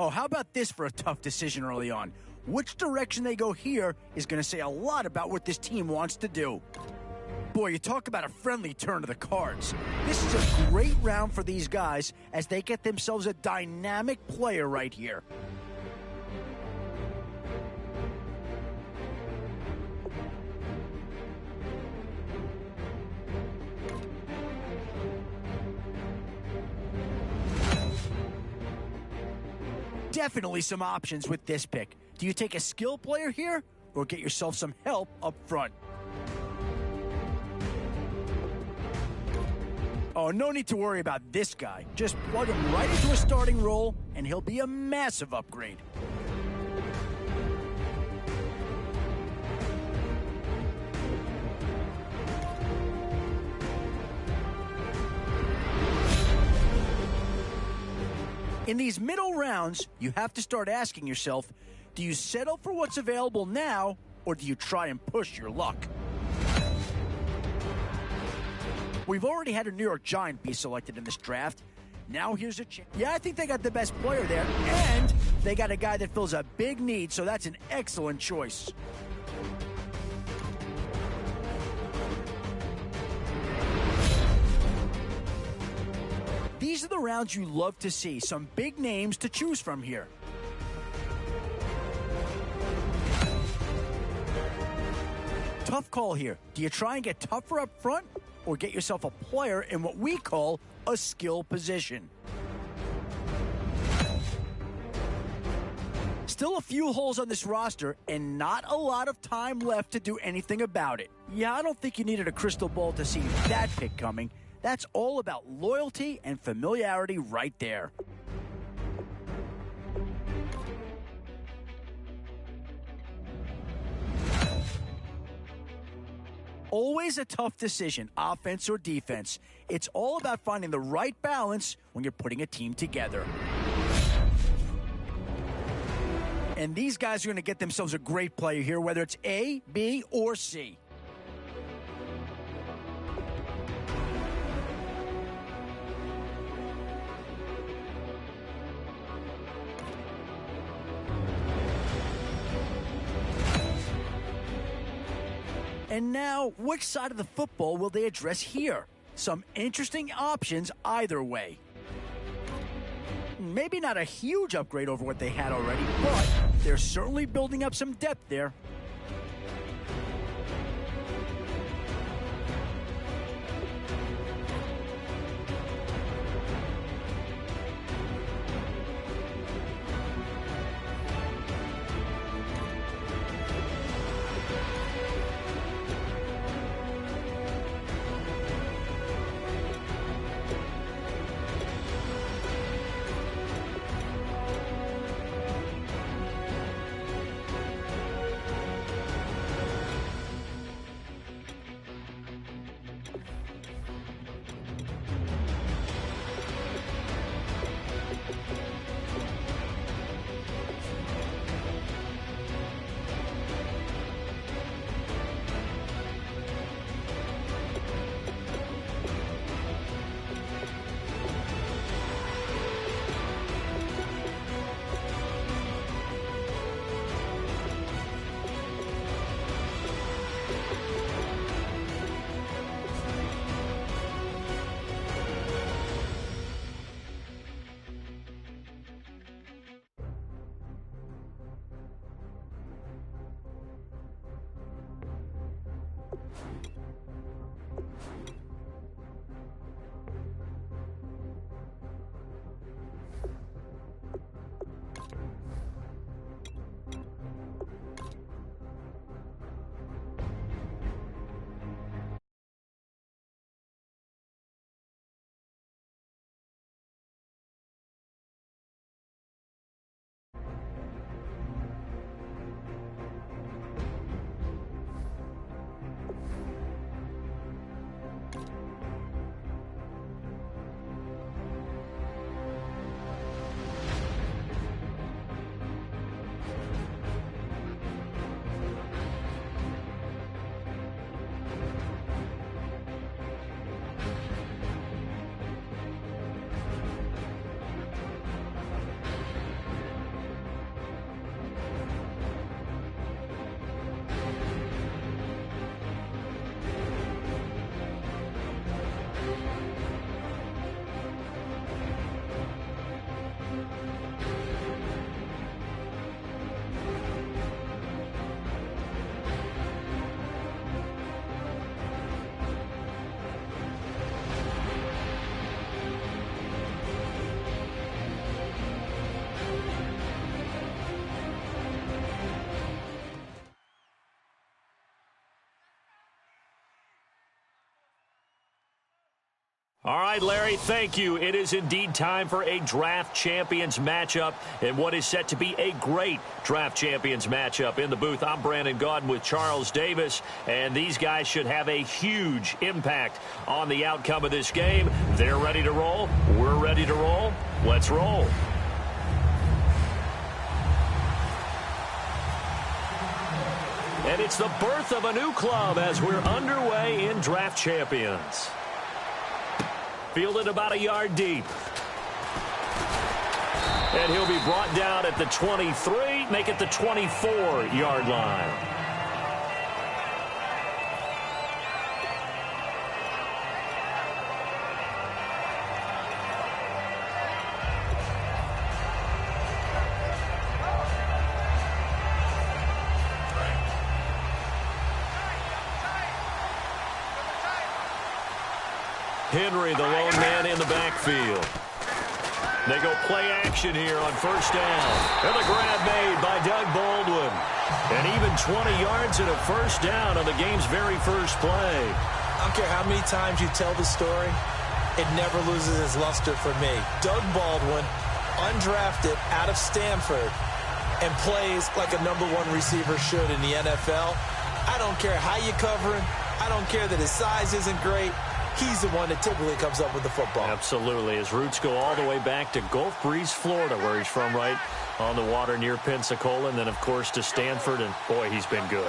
Oh, how about this for a tough decision early on? Which direction they go here is going to say a lot about what this team wants to do. Boy, you talk about a friendly turn of the cards. This is a great round for these guys as they get themselves a dynamic player right here. Definitely some options with this pick. Do you take a skill player here or get yourself some help up front? Oh, no need to worry about this guy. Just plug him right into a starting role, and he'll be a massive upgrade. In these middle rounds, you have to start asking yourself, do you settle for what's available now, or do you try and push your luck? We've already had a New York Giant be selected in this draft. Now here's a chance. Yeah, I think they got the best player there, and they got a guy that fills a big need, so that's an excellent choice. These are the rounds you love to see. Some big names to choose from here. Tough call here. Do you try and get tougher up front or get yourself a player in what we call a skill position? Still a few holes on this roster and not a lot of time left to do anything about it. Yeah, I don't think you needed a crystal ball to see that pick coming. That's all about loyalty and familiarity right there. Always a tough decision, offense or defense. It's all about finding the right balance when you're putting a team together. And these guys are going to get themselves a great player here, whether it's A, B, or C. And now, which side of the football will they address here? Some interesting options either way. Maybe not a huge upgrade over what they had already, but they're certainly building up some depth there. All right, Larry, thank you. It is indeed time for a Draft Champions matchup and what is set to be a great Draft Champions matchup. In the booth, I'm Brandon Gaudin with Charles Davis, and these guys should have a huge impact on the outcome of this game. They're ready to roll. We're ready to roll. Let's roll. And it's the birth of a new club as we're underway in Draft Champions. Fielded about a yard deep. And he'll be brought down at the 23, make it the 24-yard line. Henry, the lone man in the backfield. They go play action here on first down. And the grab made by Doug Baldwin. And even 20 yards and a first down on the game's very first play. I don't care how many times you tell the story, it never loses its luster for me. Doug Baldwin, undrafted out of Stanford, and plays like a #1 receiver should in the NFL. I don't care how you cover him. I don't care that his size isn't great. He's the one that typically comes up with the football. Absolutely. His roots go all the way back to Gulf Breeze, Florida, where he's from, right on the water near Pensacola, and then, of course, to Stanford, and, boy, he's been good.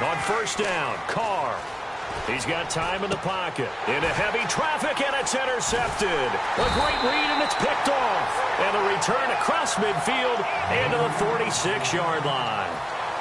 On first down, Carr. He's got time in the pocket. Into heavy traffic, and it's intercepted. A great read, and it's picked off. And a return across midfield into the 46-yard line.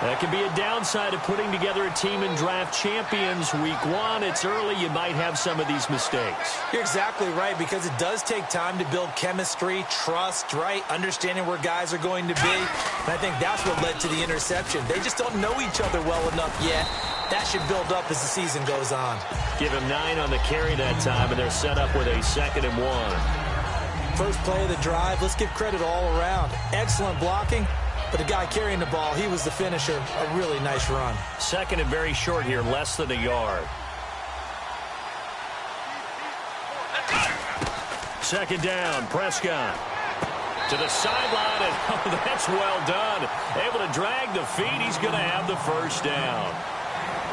That can be a downside of putting together a team in Draft Champions Week 1. It's early. You might have some of these mistakes. You're exactly right, because it does take time to build chemistry, trust, right? Understanding where guys are going to be. And I think that's what led to the interception. They just don't know each other well enough yet. That should build up as the season goes on. Give him 9 on the carry that time, and they're set up with a 2nd and 1. First play of the drive. Let's give credit all around. Excellent blocking. But the guy carrying the ball, he was the finisher. A really nice run. 2nd and very short here, less than a yard. 2nd down, Prescott. To the sideline, and oh, that's well done. Able to drag the feet. He's going to have the first down.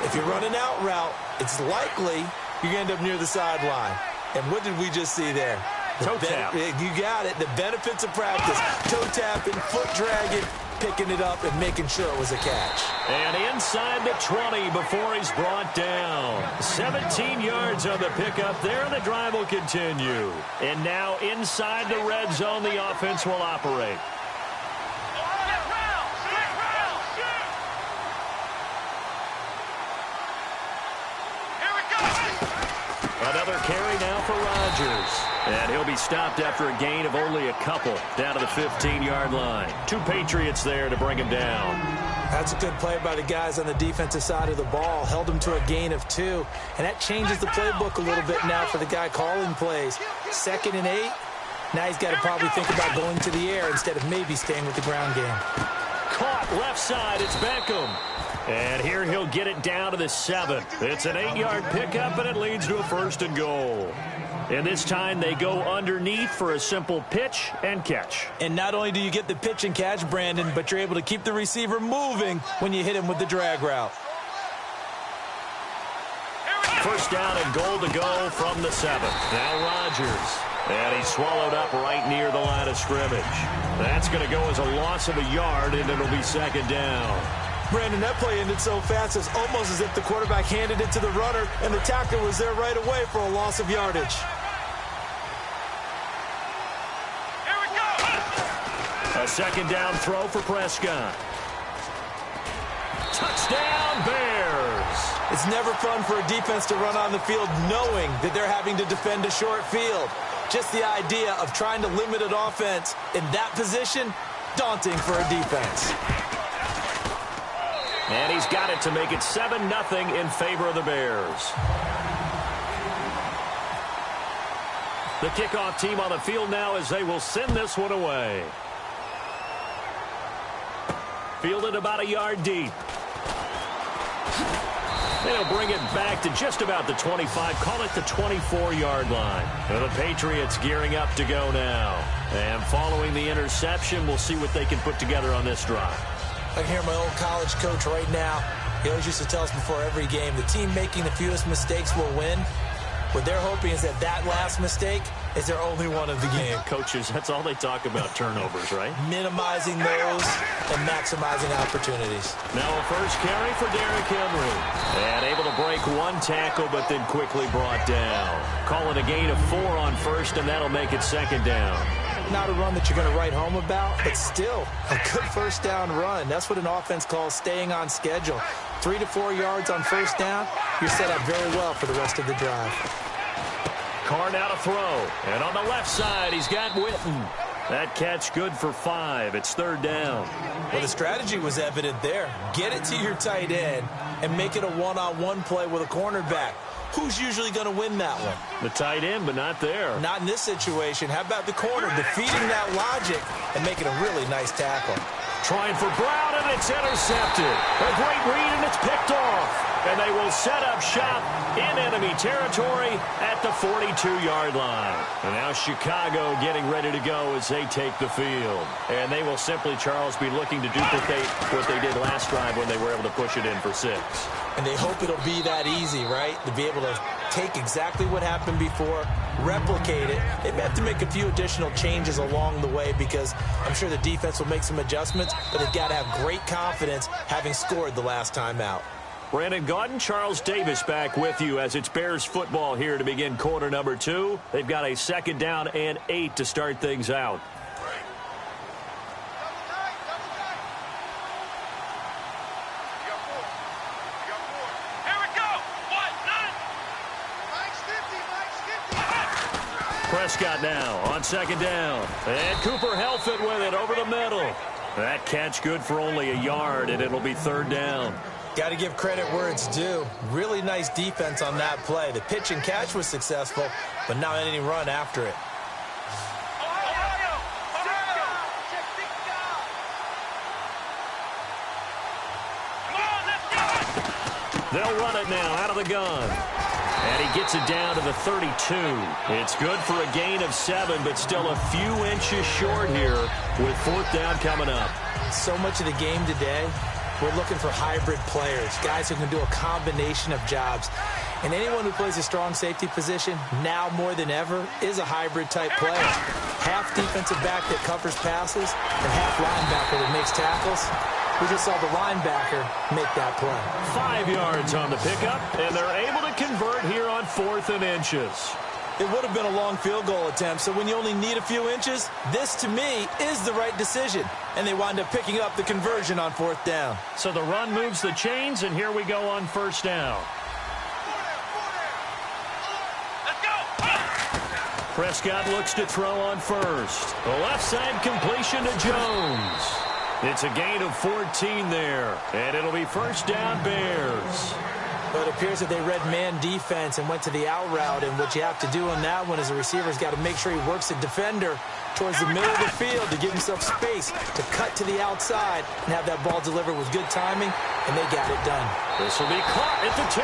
If you're running out route, it's likely you're going to end up near the sideline. And what did we just see there? Toe tap. You got it. The benefits of practice. Toe tapping, foot dragging, picking it up, and making sure it was a catch. And inside the 20 before he's brought down. 17 yards on the pickup there, and the drive will continue. And now inside the red zone, the offense will operate. Another carry now for Rodgers. And he'll be stopped after a gain of only a couple down to the 15-yard line. 2 Patriots there to bring him down. That's a good play by the guys on the defensive side of the ball. Held him to a gain of 2. And that changes the playbook a little bit now for the guy calling plays. 2nd and 8. Now he's got to probably think about going to the air instead of maybe staying with the ground game. Caught left side. It's Beckham. And here he'll get it down to the 7. It's an 8-yard pickup, and it leads to a 1st and goal. And this time they go underneath for a simple pitch and catch. And not only do you get the pitch and catch, Brandon, but you're able to keep the receiver moving when you hit him with the drag route. First down and goal to go from the 7. Now Rodgers. And he's swallowed up right near the line of scrimmage. That's going to go as a loss of a yard, and it'll be 2nd down. Brandon, that play ended so fast, it's almost as if the quarterback handed it to the runner, and the tackler was there right away for a loss of yardage. Here we go. A 2nd down throw for Prescott. Touchdown, Bears. It's never fun for a defense to run on the field knowing that they're having to defend a short field. Just the idea of trying to limit an offense in that position, daunting for a defense. And he's got it to make it 7-0 in favor of the Bears. The kickoff team on the field now as they will send this one away. Fielded about a yard deep. They'll bring it back to just about the 25. Call it the 24-yard line. Well, the Patriots gearing up to go now. And following the interception, we'll see what they can put together on this drive. I can hear my old college coach right now. He always used to tell us before every game, the team making the fewest mistakes will win. What they're hoping is that last mistake is their only one of the game. Coaches, that's all they talk about, turnovers, right? Minimizing those and maximizing opportunities. Now a first carry for Derrick Henry. And able to break one tackle, but then quickly brought down. Calling a gain of 4 on first, and that'll make it second down. Not a run that you're going to write home about, but still a good first down run. That's what an offense calls staying on schedule. 3 to 4 yards on first down, you're set up very well for the rest of the drive. Carr now to throw. And on the left side, he's got Witten. That catch good for 5. It's third down. Well, the strategy was evident there. Get it to your tight end and make it a one-on-one play with a cornerback. Who's usually going to win that one? The tight end, but not there. Not in this situation. How about the corner defeating that logic and making a really nice tackle? Trying for Brown, and it's intercepted. A great read, and it's picked off. And they will set up shop in enemy territory at the 42-yard line. And now Chicago getting ready to go as they take the field. And they will simply, Charles, be looking to duplicate what they did last drive when they were able to push it in for 6. And they hope it'll be that easy, right? To be able to take exactly what happened before, replicate it. They may have to make a few additional changes along the way because I'm sure the defense will make some adjustments, but they've got to have great confidence having scored the last time out. Brandon Gaudin, Charles Davis back with you as it's Bears football here to begin quarter number 2. They've got a second down and 8 to start things out. Prescott now on second down. And Cooper Helfet with it over the middle. That catch good for only a yard, and it'll be third down. Got to give credit where it's due. Really nice defense on that play. The pitch and catch was successful, but not any run after it. They'll run it now out of the gun. And he gets it down to the 32. It's good for a gain of 7, but still a few inches short here with fourth down coming up. So much of the game today, we're looking for hybrid players, guys who can do a combination of jobs. And anyone who plays a strong safety position, now more than ever, is a hybrid-type player. Half defensive back that covers passes and half linebacker that makes tackles. We just saw the linebacker make that play. 5 yards on the pickup, and they're able to convert here on 4th and inches. It would have been a long field goal attempt, so when you only need a few inches, this, to me, is the right decision. And they wind up picking up the conversion on 4th down. So the run moves the chains, and here we go on first down. Prescott looks to throw on first. The left side completion to Jones. It's a gain of 14 there, and it'll be first down Bears. But it appears that they read man defense and went to the out route, and what you have to do on that one is the receiver's got to make sure he works the defender towards the middle of the field to give himself space to cut to the outside and have that ball delivered with good timing, and they got it done. This will be caught at the 2.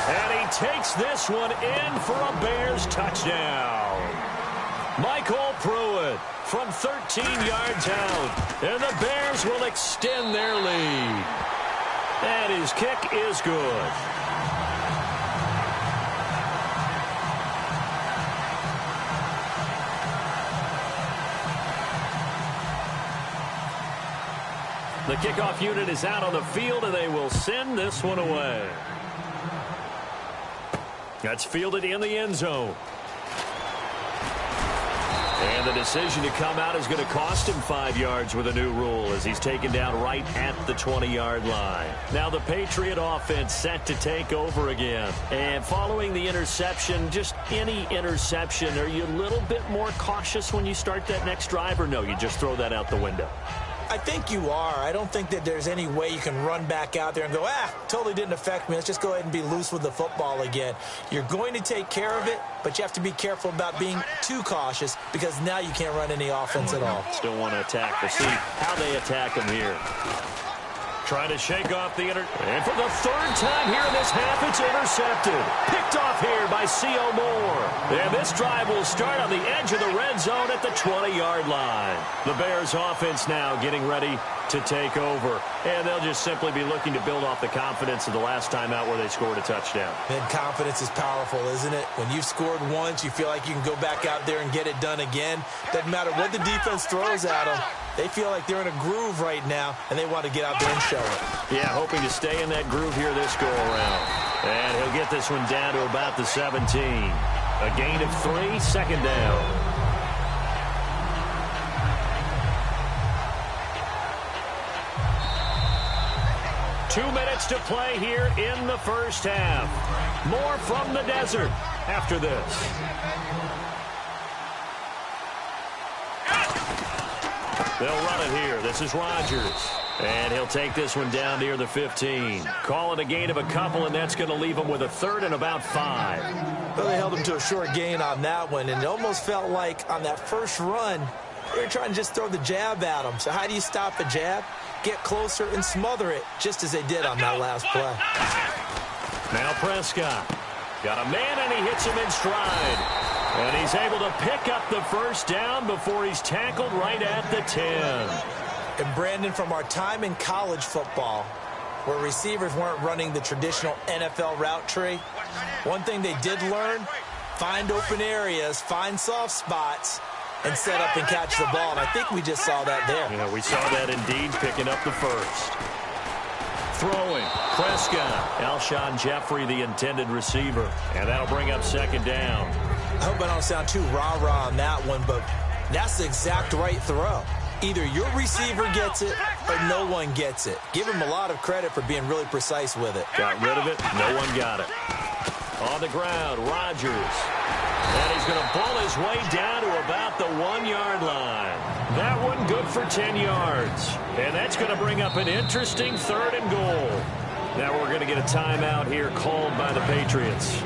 And he takes this one in for a Bears touchdown. Michael Pruitt from 13 yards out. And the Bears will extend their lead. And his kick is good. The kickoff unit is out on the field, and they will send this one away. That's fielded in the end zone. And the decision to come out is going to cost him 5 yards with a new rule as he's taken down right at the 20-yard line. Now the Patriot offense set to take over again. And following the interception, just any interception, are you a little bit more cautious when you start that next drive, or no, you just throw that out the window? I think you are. I don't think that there's any way you can run back out there and go, totally didn't affect me. Let's just go ahead and be loose with the football again. You're going to take care of it, but you have to be careful about being too cautious because now you can't run any offense at all. Still want to attack. We'll see how they attack them here. Trying to shake off the and for the third time here in this half, it's intercepted. Picked off here by C.O. Moore. And this drive will start on the edge of the red zone at the 20-yard line. The Bears offense now getting ready to take over. And they'll just simply be looking to build off the confidence of the last time out where they scored a touchdown. And confidence is powerful, isn't it? When you've scored once, you feel like you can go back out there and get it done again. Doesn't matter what the defense throws at them. They feel like they're in a groove right now, and they want to get out there and show it. Yeah, hoping to stay in that groove here this go-around. And he'll get this one down to about the 17. A gain of 3, second down. Two minutes to play here in the first half. More from the desert after this. They'll run it here. This is Rodgers. And he'll take this one down near the 15. Call it a gain of a couple, and that's going to leave him with a third and about 5. Well, they held him to a short gain on that one, and it almost felt like on that first run, they were trying to just throw the jab at him. So how do you stop a jab? Get closer and smother it, just as they did on that last play. Now Prescott. Got a man, and he hits him in stride. And he's able to pick up the first down before he's tackled right at the 10. And Brandon, from our time in college football, where receivers weren't running the traditional NFL route tree, one thing they did learn, find open areas, find soft spots, and set up and catch the ball. And I think we just saw that there. Yeah, we saw that indeed, picking up the first. Throwing, Prescott. Alshon Jeffrey, the intended receiver. And that'll bring up second down. I hope I don't sound too rah-rah on that one, but that's the exact right throw. Either your receiver gets it or no one gets it. Give him a lot of credit for being really precise with it. Got rid of it. No one got it. On the ground, Rodgers. And he's going to ball his way down to about the 1-yard line. That one good for 10 yards. And that's going to bring up an interesting third and goal. Now we're going to get a timeout here called by the Patriots.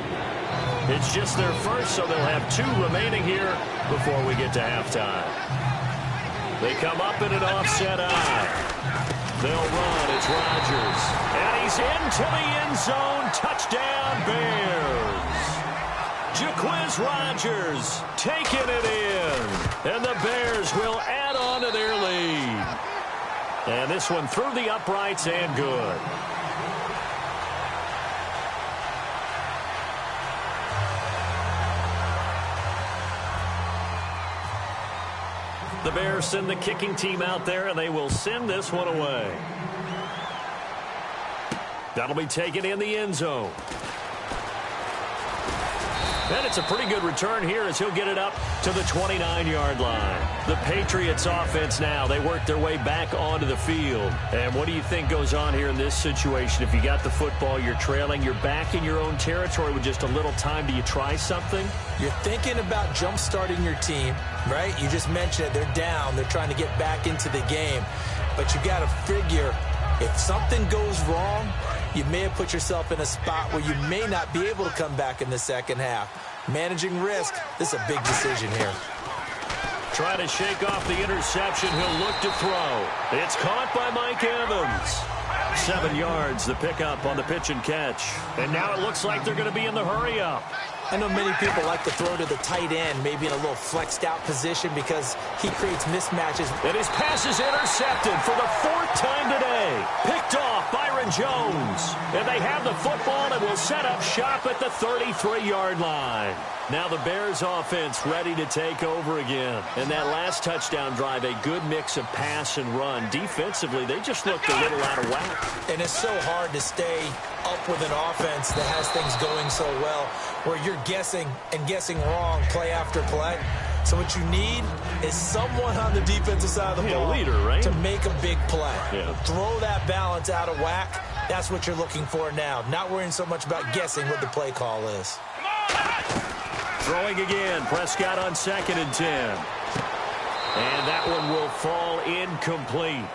It's just their first, so they'll have 2 remaining here before we get to halftime. They come up in an offset eye. They'll run. It's Rodgers. And he's into the end zone. Touchdown, Bears. Jaquiz Rodgers taking it in. And the Bears will add on to their lead. And this one through the uprights and good. The Bears send the kicking team out there, and they will send this one away. That'll be taken in the end zone. And it's a pretty good return here as he'll get it up to the 29-yard line. The Patriots offense now, they work their way back onto the field. And what do you think goes on here in this situation? If you got the football, you're trailing, you're back in your own territory with just a little time. Do you try something? You're thinking about jump-starting your team, right? You just mentioned it. They're down. They're trying to get back into the game. But you got to figure if something goes wrong, you may have put yourself in a spot where you may not be able to come back in the second half. Managing risk, this is a big decision here. Trying to shake off the interception. He'll look to throw. It's caught by Mike Evans. 7 yards, the pickup on the pitch and catch. And now it looks like they're going to be in the hurry-up. I know many people like to throw to the tight end, maybe in a little flexed out position because he creates mismatches. And his pass is intercepted for the 4th time today. Picked off Byron Jones. And they have the football and will set up shop at the 33-yard line. Now the Bears offense ready to take over again. And that last touchdown drive, a good mix of pass and run. Defensively, they just looked a little out of whack. And it's so hard to stay up with an offense that has things going so well, where you're guessing and guessing wrong play after play. So what you need is someone on the defensive side of the ball, a leader, right? To make a big play. Yeah. Throw that balance out of whack. That's what you're looking for now. Not worrying so much about guessing what the play call is. Throwing again. Prescott on 2nd and 10. And that one will fall incomplete.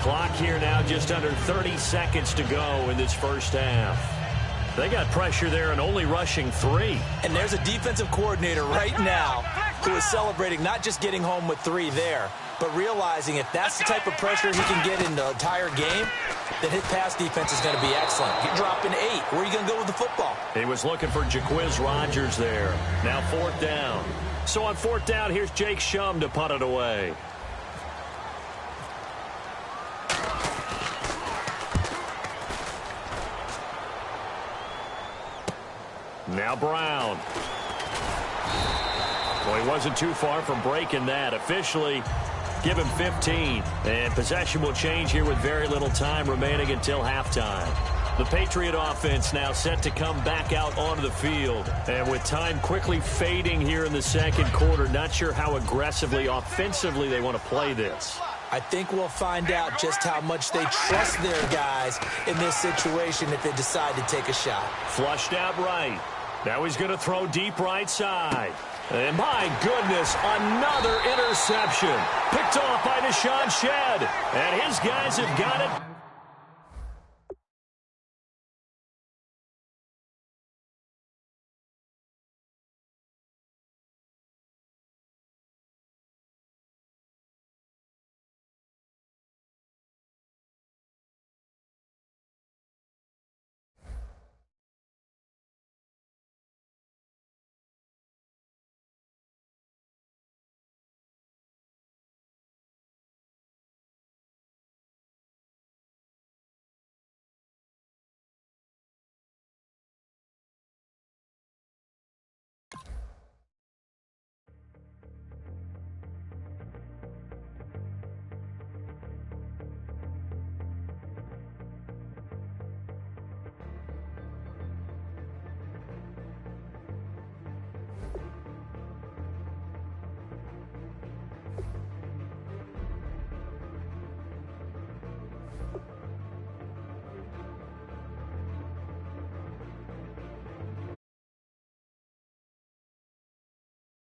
Clock here now just under 30 seconds to go in this first half. They got pressure there and only rushing 3. And there's a defensive coordinator right now who is celebrating not just getting home with 3 there, but realizing if that's the type of pressure he can get in the entire game, then his pass defense is going to be excellent. You're dropping 8. Where are you going to go with the football? He was looking for Jaquiz Rogers there. Now 4th down. So on 4th down, here's Jake Shum to punt it away. Now Brown. Well, he wasn't too far from breaking that. Officially, give him 15. And possession will change here with very little time remaining until halftime. The Patriot offense now set to come back out onto the field. And with time quickly fading here in the second quarter, not sure how aggressively, offensively they want to play this. I think we'll find out just how much they trust their guys in this situation if they decide to take a shot. Flushed out right. Now he's going to throw deep right side. And my goodness, another interception. Picked off by Deshaun Shedd. And his guys have got it.